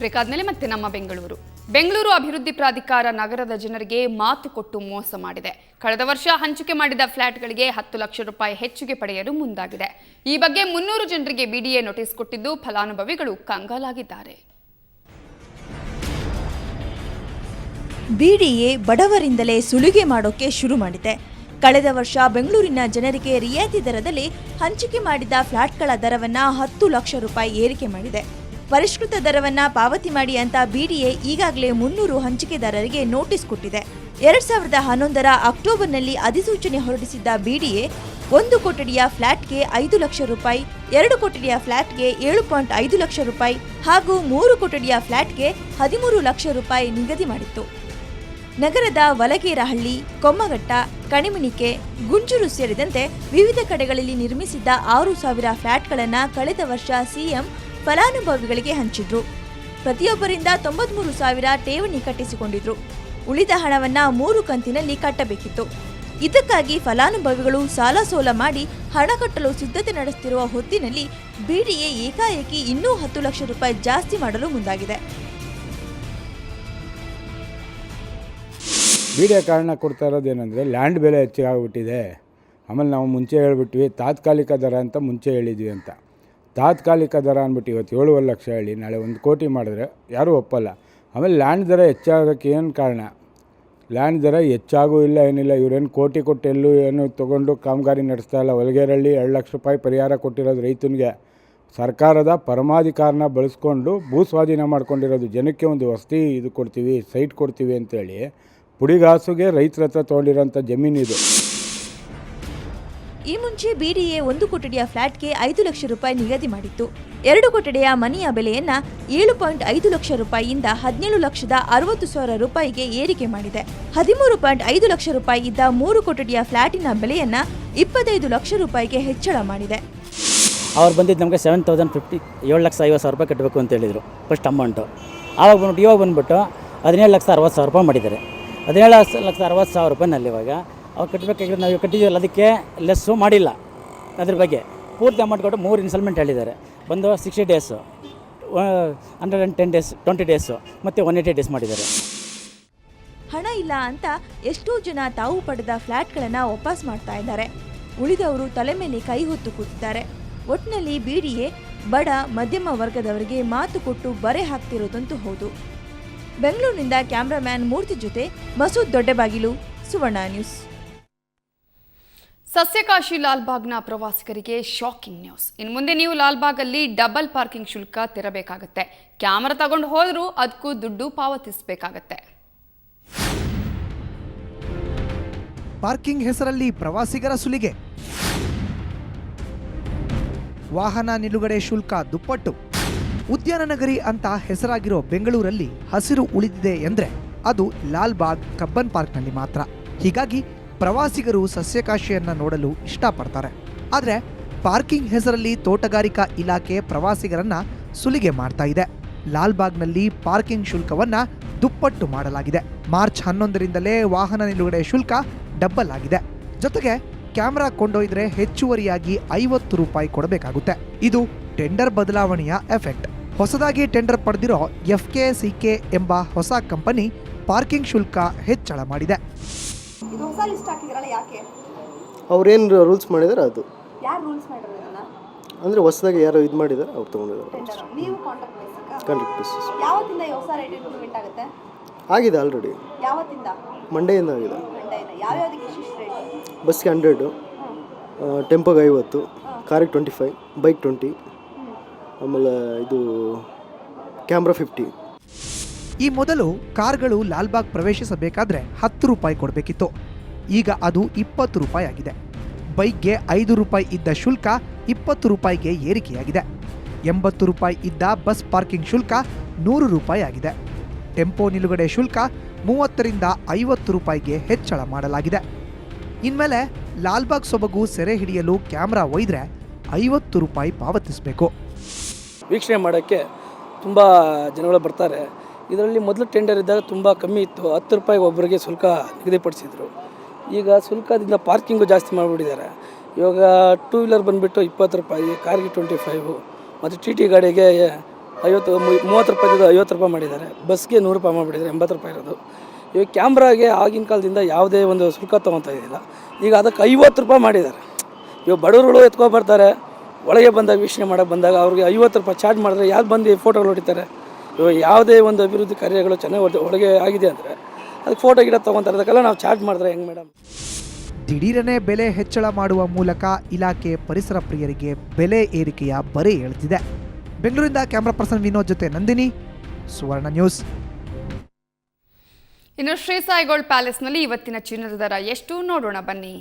Break ಆದ್ಮೇಲೆ ಮತ್ತೆ ನಮ್ಮ ಬೆಂಗಳೂರು ಅಭಿವೃದ್ಧಿ ಪ್ರಾಧಿಕಾರ ನಗರದ ಜನರಿಗೆ ಮಾತು ಕೊಟ್ಟು ಮೋಸ ಮಾಡಿದೆ. ಕಳೆದ ವರ್ಷ ಹಂಚಿಕೆ ಮಾಡಿದ ಫ್ಲಾಟ್ಗಳಿಗೆ 10 ಲಕ್ಷ ರೂಪಾಯಿ ಹೆಚ್ಚಿಗೆ ಪಡೆಯಲು ಮುಂದಾಗಿದೆ. ಈ ಬಗ್ಗೆ 300 ಜನರಿಗೆ ಬಿಡಿಎ ನೋಟಿಸ್ ಕೊಟ್ಟಿದ್ದು ಫಲಾನುಭವಿಗಳು ಕಂಗಾಲಾಗಿದ್ದಾರೆ. ಬಿಡಿಎ ಬಡವರಿಂದಲೇ ಸುಲಿಗೆ ಮಾಡೋಕೆ ಶುರು ಮಾಡಿದೆ. ಕಳೆದ ವರ್ಷ ಬೆಂಗಳೂರಿನ ಜನರಿಗೆ ರಿಯಾಯಿತಿ ದರದಲ್ಲಿ ಹಂಚಿಕೆ ಮಾಡಿದ ಫ್ಲಾಟ್ಗಳ ದರವನ್ನ 10 ಲಕ್ಷ ರೂಪಾಯಿ ಏರಿಕೆ ಮಾಡಿದೆ. ಪರಿಷ್ಕೃತ ದರವನ್ನ ಪಾವತಿ ಮಾಡಿ ಅಂತ ಬಿಡಿಎ ಈಗಾಗಲೇ 300 ಹಂಚಿಕೆದಾರರಿಗೆ ನೋಟಿಸ್ ಕೊಟ್ಟಿದೆ. 2011ರ ಅಕ್ಟೋಬರ್ನಲ್ಲಿ ಅಧಿಸೂಚನೆ ಹೊರಡಿಸಿದ್ದ ಬಿಡಿಎ 1 ಕೊಠಡಿಯ ಫ್ಲಾಟ್ಗೆ 5 ಲಕ್ಷ ರೂಪಾಯಿ, 2 ಕೊಠಡಿಯ ಫ್ಲಾಟ್ಗೆ 7.5 ಲಕ್ಷ ರೂಪಾಯಿ ಹಾಗೂ 3 ಕೊಠಡಿಯ ಫ್ಲಾಟ್ಗೆ 13 ಲಕ್ಷ ರೂಪಾಯಿ ನಿಗದಿ ಮಾಡಿತ್ತು. ನಗರದ ವಲಗೇರಹಳ್ಳಿ, ಕೊಮ್ಮಘಟ್ಟ, ಕಣಿಮಿಣಿಕೆ, ಗುಂಜೂರು ಸೇರಿದಂತೆ ವಿವಿಧ ಕಡೆಗಳಲ್ಲಿ ನಿರ್ಮಿಸಿದ್ದ 6,000 ಫ್ಲಾಟ್ಗಳನ್ನು ಕಳೆದ ವರ್ಷ ಸಿಎಂ ಫಲಾನುಭವಿಗಳಿಗೆ ಹಂಚಿದ್ರು. ಪ್ರತಿಯೊಬ್ಬರಿಂದ 93,000 ಠೇವಣಿ ಕಟ್ಟಿಸಿಕೊಂಡಿದ್ರು. ಉಳಿದ ಹಣವನ್ನ 3 ಕಂತಿನಲ್ಲಿ ಕಟ್ಟಬೇಕಿತ್ತು. ಇದಕ್ಕಾಗಿ ಫಲಾನುಭವಿಗಳು ಸಾಲ ಸೋಲ ಮಾಡಿ ಹಣ ಕಟ್ಟಲು ಸಿದ್ಧತೆ ನಡೆಸುತ್ತಿರುವ ಹೊತ್ತಿನಲ್ಲಿ ಬಿಡಿಎ ಏಕಾಏಕಿ ಇನ್ನೂ 10 ಲಕ್ಷ ರೂಪಾಯಿ ಜಾಸ್ತಿ ಮಾಡಲು ಮುಂದಾಗಿದೆ. ಬಿಡಿಎ ಕಾರಣ ಕೊಡ್ತಾ ಇರೋದೇನೆಂದರೆ ಲ್ಯಾಂಡ್ ಬೆಲೆ ಹೆಚ್ಚಾಗ್ಬಿಟ್ಟಿದೆ. ಆಮೇಲೆ ನಾವು ಮುಂಚೆ ಹೇಳ್ಬಿಟ್ವಿ ತಾತ್ಕಾಲಿಕ ದರ ಅಂತ ಮುಂಚೆ ಹೇಳಿದ್ವಿ ಅಂತ. ತಾತ್ಕಾಲಿಕ ದರ ಅಂದ್ಬಿಟ್ಟು ಇವತ್ತು 7 ಲಕ್ಷ ಹೇಳಿ ನಾಳೆ 1 ಕೋಟಿ ಮಾಡಿದ್ರೆ ಯಾರೂ ಒಪ್ಪಲ್ಲ. ಆಮೇಲೆ ಲ್ಯಾಂಡ್ ದರ ಹೆಚ್ಚಾಗೋಕ್ಕೆ ಏನು ಕಾರಣ? ಲ್ಯಾಂಡ್ ದರ ಹೆಚ್ಚಾಗೂ ಇಲ್ಲ, ಏನಿಲ್ಲ. ಇವರೇನು ಕೋಟಿ ಕೊಟ್ಟು ಎಲ್ಲೂ ಏನು ತೊಗೊಂಡು ಕಾಮಗಾರಿ ನಡೆಸ್ತಾ ಇಲ್ಲ. ವಲಗೇರಹಳ್ಳಿ 2 ಲಕ್ಷ ರೂಪಾಯಿ ಪರಿಹಾರ ಕೊಟ್ಟಿರೋದು ರೈತನಿಗೆ. ಸರ್ಕಾರದ ಪರಮಾಧಿಕಾರನ ಬಳಸ್ಕೊಂಡು ಭೂ ಸ್ವಾಧೀನ ಮಾಡ್ಕೊಂಡಿರೋದು. ಜನಕ್ಕೆ ಒಂದು ವಸತಿ ಇದು ಕೊಡ್ತೀವಿ, ಸೈಟ್ ಕೊಡ್ತೀವಿ ಅಂತೇಳಿ ಪುಡಿಗಾಸುಗೆ ರೈತರ ಹತ್ರ ತೊಗೊಂಡಿರೋಂಥ ಜಮೀನಿದು. ಈ ಮುಂಚೆ ಬಿಡಿಎ 1 ಕೊಠಡಿಯ ಫ್ಲಾಟ್ಗೆ 5 ಲಕ್ಷ ರೂಪಾಯಿ ನಿಗದಿ ಮಾಡಿತ್ತು. 2 ಕೊಠಡಿಯ ಮನೆಯ ಬೆಲೆಯನ್ನ 7.5 ಲಕ್ಷ ರೂಪಾಯಿಯಿಂದ 17,60,000 ರೂಪಾಯಿಗೆ ಏರಿಕೆ ಮಾಡಿದೆ. 13.5 ಲಕ್ಷ ರೂಪಾಯಿ ಇದ್ದ 3 ಕೊಠಡಿಯ ಫ್ಲಾಟಿನ ಬೆಲೆಯನ್ನ 25 ಲಕ್ಷ ರೂಪಾಯಿಗೆ ಹೆಚ್ಚಳ ಮಾಡಿದೆ. ಅವ್ರು ಬಂದಿದ್ದು ನಮಗೆ 7,050 7,50,000 ರೂಪಾಯಿ ಕಟ್ಟಬೇಕು ಅಂತ ಹೇಳಿದರು ಫಸ್ಟ್ ಅಮೌಂಟು. ಆವಾಗ ಬಂದ್ಬಿಟ್ಟು ಇವಾಗ ಬಂದುಬಿಟ್ಟು 17,60,000 ರೂಪಾಯಿ ಮಾಡಿದ್ದಾರೆ. 17,60,000 ರೂಪಾಯಿನಲ್ಲಿ ಇವಾಗ ಅವ್ರು ಕಟ್ಟಬೇಕಾಗಿರೋ ನಾವು ಕಟ್ಟಿದ್ದೀವಲ್ಲ ಅದಕ್ಕೆ ಲೆಸ್ಸು ಮಾಡಿಲ್ಲ. ಅದ್ರ ಬಗ್ಗೆ ಪೂರ್ತಿ ಅಮೌಂಟ್ ಕೊಟ್ಟು 3 ಇನ್ಸ್ಟಾಲ್ಮೆಂಟ್ ಹೇಳಿದ್ದಾರೆ. ಒಂದು 60 ಡೇಸು, 110 ಡೇಸ್, 20 ಡೇಸು ಮತ್ತು 180 ಡೇಸ್ ಮಾಡಿದ್ದಾರೆ. ಹಣ ಇಲ್ಲ ಅಂತ ಎಷ್ಟೋ ಜನ ತಾವು ಪಡೆದ ಫ್ಲಾಟ್ಗಳನ್ನು ವಾಪಸ್ ಮಾಡ್ತಾ ಇದ್ದಾರೆ. ಉಳಿದವರು ತಲೆ ಮೇಲೆ ಕೈ ಹೊತ್ತು ಕೂತಿದ್ದಾರೆ. ಒಟ್ಟಿನಲ್ಲಿ ಬಿಡಿಎ ಬಡ ಮಧ್ಯಮ ವರ್ಗದವರಿಗೆ ಮಾತು ಕೊಟ್ಟು ಬರೆ ಹಾಕ್ತಿರೋದಂತೂ ಹೌದು. ಬೆಂಗಳೂರಿನಿಂದ ಕ್ಯಾಮ್ರಾಮ್ಯಾನ್ ಮೂರ್ತಿ ಜೊತೆ ಮಸೂದ್ ದೊಡ್ಡಬಾಗಿಲು, ಸುವರ್ಣ ನ್ಯೂಸ್. ಸಸ್ಯಕಾಶಿ ಲಾಲ್ಬಾಗ್ನ ಪ್ರವಾಸಿಗರಿಗೆ ಶಾಕಿಂಗ್ ನ್ಯೂಸ್. ಇನ್ನು ಮುಂದೆ ನೀವು ಲಾಲ್ಬಾಗಲ್ಲಿ ಡಬಲ್ ಪಾರ್ಕಿಂಗ್ ಶುಲ್ಕ ತೆರಬೇಕಾಗತ್ತೆ. ಕ್ಯಾಮರಾ ತಗೊಂಡು ಹೋದ್ರೂ ಅದಕ್ಕೂ ದುಡ್ಡು ಪಾವತಿಸಬೇಕಾಗತ್ತೆ. ಪಾರ್ಕಿಂಗ್ ಹೆಸರಲ್ಲಿ ಪ್ರವಾಸಿಗರ ಸುಲಿಗೆ, ವಾಹನ ನಿಲುಗಡೆ ಶುಲ್ಕ ದುಪ್ಪಟ್ಟು. ಉದ್ಯಾನ ನಗರಿ ಅಂತ ಹೆಸರಾಗಿರೋ ಬೆಂಗಳೂರಲ್ಲಿ ಹಸಿರು ಉಳಿದಿದೆ ಎಂದ್ರೆ ಅದು ಲಾಲ್ಬಾಗ್ ಕಬ್ಬನ್ ಪಾರ್ಕ್ನಲ್ಲಿ ಮಾತ್ರ. ಹೀಗಾಗಿ ಪ್ರವಾಸಿಗರು ಸಸ್ಯಕಾಶಿಯನ್ನ ನೋಡಲು ಇಷ್ಟಪಡ್ತಾರೆ. ಆದರೆ ಪಾರ್ಕಿಂಗ್ ಹೆಸರಲ್ಲಿ ತೋಟಗಾರಿಕಾ ಇಲಾಖೆ ಪ್ರವಾಸಿಗರನ್ನ ಸುಲಿಗೆ ಮಾಡ್ತಾ ಇದೆ. ಲಾಲ್ಬಾಗ್ನಲ್ಲಿ ಪಾರ್ಕಿಂಗ್ ಶುಲ್ಕವನ್ನ ದುಪ್ಪಟ್ಟು ಮಾಡಲಾಗಿದೆ. ಮಾರ್ಚ್ 11ರಿಂದಲೇ ವಾಹನ ನಿಲುಗಡೆ ಶುಲ್ಕ ಡಬ್ಬಲ್ ಆಗಿದೆ. ಜೊತೆಗೆ ಕ್ಯಾಮೆರಾ ಕೊಂಡೊಯ್ದರೆ ಹೆಚ್ಚುವರಿಯಾಗಿ 50 ರೂಪಾಯಿ ಕೊಡಬೇಕಾಗುತ್ತೆ. ಇದು ಟೆಂಡರ್ ಬದಲಾವಣೆಯ ಎಫೆಕ್ಟ್. ಹೊಸದಾಗಿ ಟೆಂಡರ್ ಪಡೆದಿರೋ FKCK ಎಂಬ ಹೊಸ ಕಂಪನಿ ಪಾರ್ಕಿಂಗ್ ಶುಲ್ಕ ಹೆಚ್ಚಳ ಮಾಡಿದೆ. ಅವ್ರೇನು ರೂಲ್ಸ್ ಮಾಡಿದಾರೆ ಅದು ಅಂದರೆ ಹೊಸದಾಗಿ ಯಾರು ಇದು ಮಾಡಿದ್ದಾರೆ ಅವ್ರು ತೊಗೊಂಡಿದ್ದಾರೆ. ಆಗಿದೆ ಆಲ್ರೆಡಿ, ಮಂಡೆಯಿಂದ ಆಗಿದೆ. ಬಸ್ಗೆ 100, ಟೆಂಪೋಗೆ 50, ಕಾರಿಗೆ 25, ಬೈಕ್ 20, ಆಮೇಲೆ ಇದು ಕ್ಯಾಮ್ರಾ 50. ಈ ಮೊದಲು ಕಾರ್ಗಳು ಲಾಲ್ಬಾಗ್ ಪ್ರವೇಶಿಸಬೇಕಾದ್ರೆ 10 ರೂಪಾಯಿ ಕೊಡಬೇಕಿತ್ತು. ಈಗ ಅದು 20 ರೂಪಾಯಿ ಆಗಿದೆ. ಬೈಕ್ಗೆ 5 ರೂಪಾಯಿ ಇದ್ದ ಶುಲ್ಕ 20 ರೂಪಾಯಿಗೆ ಏರಿಕೆಯಾಗಿದೆ. 80 ರೂಪಾಯಿ ಇದ್ದ ಬಸ್ ಪಾರ್ಕಿಂಗ್ ಶುಲ್ಕ 100 ರೂಪಾಯಿ ಆಗಿದೆ. ಟೆಂಪೋ ನಿಲುಗಡೆ ಶುಲ್ಕ 30ರಿಂದ 50 ರೂಪಾಯಿಗೆ ಹೆಚ್ಚಳ ಮಾಡಲಾಗಿದೆ. ಇನ್ಮೇಲೆ ಲಾಲ್ಬಾಗ್ ಸೊಬಗು ಸೆರೆ ಹಿಡಿಯಲು ಕ್ಯಾಮ್ರಾ ಒಯ್ದರೆ 50 ರೂಪಾಯಿ ಪಾವತಿಸಬೇಕು. ವೀಕ್ಷಣೆ ಮಾಡೋಕ್ಕೆ ತುಂಬ ಜನಗಳು ಬರ್ತಾರೆ. ಇದರಲ್ಲಿ ಮೊದಲು ಟೆಂಡರ್ ಇದ್ದಾಗ ತುಂಬ ಕಮ್ಮಿ ಇತ್ತು. 10 ರೂಪಾಯಿಗೆ ಒಬ್ಬರಿಗೆ ಶುಲ್ಕ ನಿಗದಿಪಡಿಸಿದರು. ಈಗ ಶುಲ್ಕದಿಂದ ಪಾರ್ಕಿಂಗು ಜಾಸ್ತಿ ಮಾಡಿಬಿಟ್ಟಿದ್ದಾರೆ. ಇವಾಗ 2 ವೀಲರ್ ಬಂದುಬಿಟ್ಟು 20 ರೂಪಾಯಿ, ಕಾರಿಗೆ 25, ಮತ್ತು TT ಗಾಡಿಗೆ 30 ರೂಪಾಯಿದ್ದು 50 ರೂಪಾಯಿ ಮಾಡಿದ್ದಾರೆ. ಬಸ್ಗೆ 100 ರೂಪಾಯಿ ಮಾಡಿಬಿಟ್ಟಿದ್ದಾರೆ, 80 ರೂಪಾಯಿ ಇರೋದು. ಇವಾಗ ಕ್ಯಾಮ್ರಾಗೆ ಆಗಿನ ಕಾಲದಿಂದ ಯಾವುದೇ ಒಂದು ಶುಲ್ಕ ತೊಗೊತಾ ಇದ್ದಿಲ್ಲ. ಈಗ ಅದಕ್ಕೆ 50 ರೂಪಾಯಿ ಮಾಡಿದ್ದಾರೆ. ಇವಾಗ ಬಡವರುಗಳು ಎತ್ಕೊಬರ್ತಾರೆ, ಒಳಗೆ ಬಂದಾಗ ವೀಕ್ಷಣೆ ಮಾಡೋಕ್ಕೆ ಬಂದಾಗ ಅವ್ರಿಗೆ 50 ರೂಪಾಯಿ ಚಾರ್ಜ್ ಮಾಡಿದ್ರೆ ಯಾರು ಬಂದು ಫೋಟೋಗಳು ಹೊಡಿತಾರೆ. ಇವಾಗ ಯಾವುದೇ ಒಂದು ಅಭಿವೃದ್ಧಿ ಕಾರ್ಯಗಳು ಚೆನ್ನಾಗಿ ಒಳಗೆ ಆಗಿದೆ ಅಂದರೆ ಅದಕ್ಕೆ ಫೋಟೋ ಗಿಡ ತೊಗೊತಾರೆ. ಅದಕ್ಕೆಲ್ಲ ನಾವು ಚಾರ್ಜ್ ಮಾಡಿದ್ರೆ ಹೆಂಗೆ ಮೇಡಮ್? ದಿಢೀರನೆ ಬೆಲೆ ಹೆಚ್ಚಳ ಮಾಡುವ ಮೂಲಕ ಇಲಾಖೆ ಪರಿಸರ ಪ್ರಿಯರಿಗೆ ಬೆಲೆ ಏರಿಕೆಯ ಬರೆ ಎಳೆದಿದೆ. ಬೆಂಗಳೂರಿಂದ ಕ್ಯಾಮ್ರಾ ಪರ್ಸನ್ ವಿನೋದ್ ಜೊತೆ ನಂದಿನಿ, ಸುವರ್ಣ ನ್ಯೂಸ್. ಇನ್ನು ಶ್ರೀ ಸಾಯಿ ಗೋಲ್ಡ್ ಪ್ಯಾಲೇಸ್ನಲ್ಲಿ ಇವತ್ತಿನ ಚಿನ್ನದ ದರ ಎಷ್ಟು ನೋಡೋಣ ಬನ್ನಿ.